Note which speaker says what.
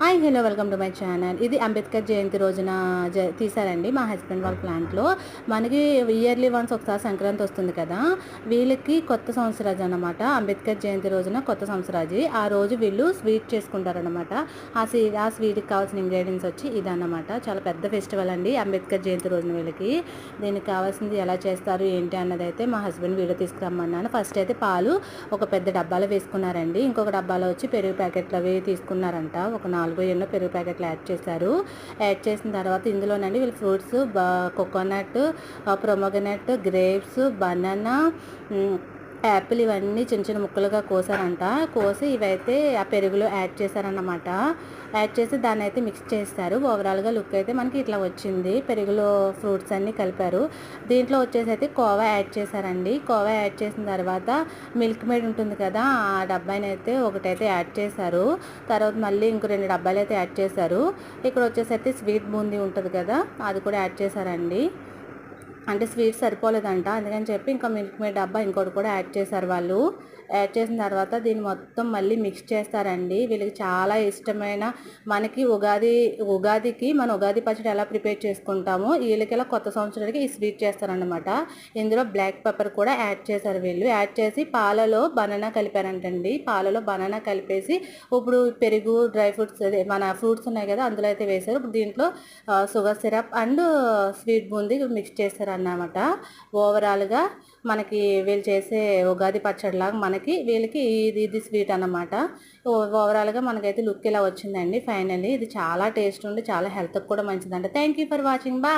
Speaker 1: Hi hello welcome to my channel. ఇది అంబేద్కర్ జయంతి రోజున తీశారండి మా హస్బెండ్ వాళ్ళ ప్లాంట్లో. మనకి ఇయర్లీ వన్స్ ఒకసారి సంక్రాంతి వస్తుంది కదా, వీళ్ళకి కొత్త సంవత్సరాజు అనమాట. అంబేద్కర్ జయంతి రోజున కొత్త సంవత్సరాజు. ఆ రోజు వీళ్ళు స్వీట్ చేసుకుంటారనమాట. ఆ స్వీట్కి కావాల్సిన ఇంగ్రీడియంట్స్ వచ్చి ఇదన్నమాట. చాలా పెద్ద ఫెస్టివల్ అండి అంబేద్కర్ జయంతి రోజున వీళ్ళకి. దీనికి కావాల్సింది ఎలా చేస్తారు ఏంటి అన్నది అయితే మా హస్బెండ్ వీడియో తీసుకురమ్మన్నాను. ఫస్ట్ అయితే పాలు ఒక పెద్ద డబ్బాలో వేసుకున్నారండి. ఇంకొక డబ్బాలో వచ్చి పెరుగు ప్యాకెట్లు అవి తీసుకున్నారంట. ఒక 4 ఎన్నో పెరుగు ప్యాకెట్లు యాడ్ చేశారు. యాడ్ చేసిన తర్వాత ఇందులోనండి వీళ్ళు fruits coconut, pomegranate, grapes, banana, apple ఇవన్నీ చిన్న చిన్న ముక్కలుగా కోసారంట. కోసి ఇవైతే ఆ పెరుగులో యాడ్ చేశారన్నమాట. యాడ్ చేసి దాన్ని అయితే మిక్స్ చేస్తారు. ఓవరాల్గా లుక్ అయితే మనకి ఇట్లా వచ్చింది. పెరుగులో ఫ్రూట్స్ అన్నీ కలిపారు. దీంట్లో వచ్చేసి అయితే కోవా యాడ్ చేశారండి. కోవా యాడ్ చేసిన తర్వాత మిల్క్ మేడ్ ఉంటుంది కదా, ఆ డబ్బాని అయితే ఒకటైతే యాడ్ చేశారు. తర్వాత మళ్ళీ ఇంకో 2 డబ్బాలు అయితే యాడ్ చేశారు. ఇక్కడ వచ్చేసి అయితే స్వీట్ బూందీ ఉంటుంది కదా, అది కూడా యాడ్ చేశారండి. అంటే స్వీట్ సరిపోలేదంట, అందుకని చెప్పి ఇంకా మిల్క్ మేడ్ డబ్బా ఇంకోటి కూడా యాడ్ చేశారు వాళ్ళు. యాడ్ చేసిన తర్వాత దీన్ని మొత్తం మళ్ళీ మిక్స్ చేస్తారండి. వీళ్ళకి చాలా ఇష్టమైన మనకి ఉగాదికి మన ఉగాది పచ్చడి ఎలా ప్రిపేర్ చేసుకుంటామో వీళ్ళకి ఇలా కొత్త సంవత్సరానికి ఈ స్వీట్ చేస్తారనమాట. ఇందులో బ్లాక్ పెప్పర్ కూడా యాడ్ చేశారు వీళ్ళు. యాడ్ చేసి పాలలో బనానా కలిపారంటండి. పాలలో బనానా కలిపేసి ఇప్పుడు పెరుగు, డ్రై ఫ్రూట్స్, అదే మన ఫ్రూట్స్ ఉన్నాయి కదా అందులో అయితే వేశారు. ఇప్పుడు దీంట్లో sugar syrup and sweet boondi mix చేశారన్నమాట. ఓవరాల్గా మనకి వీళ్ళు చేసే ఉగాది పచ్చడిలాగా మనకి వీళ్ళకి ఇది స్వీట్ అన్నమాట. ఓవరాల్గా మనకైతే లుక్ ఇలా వచ్చిందండి. ఫైనల్లీ ఇది చాలా టేస్ట్ ఉండి చాలా హెల్త్కి కూడా మంచిదంట. Thank you for watching. Bye.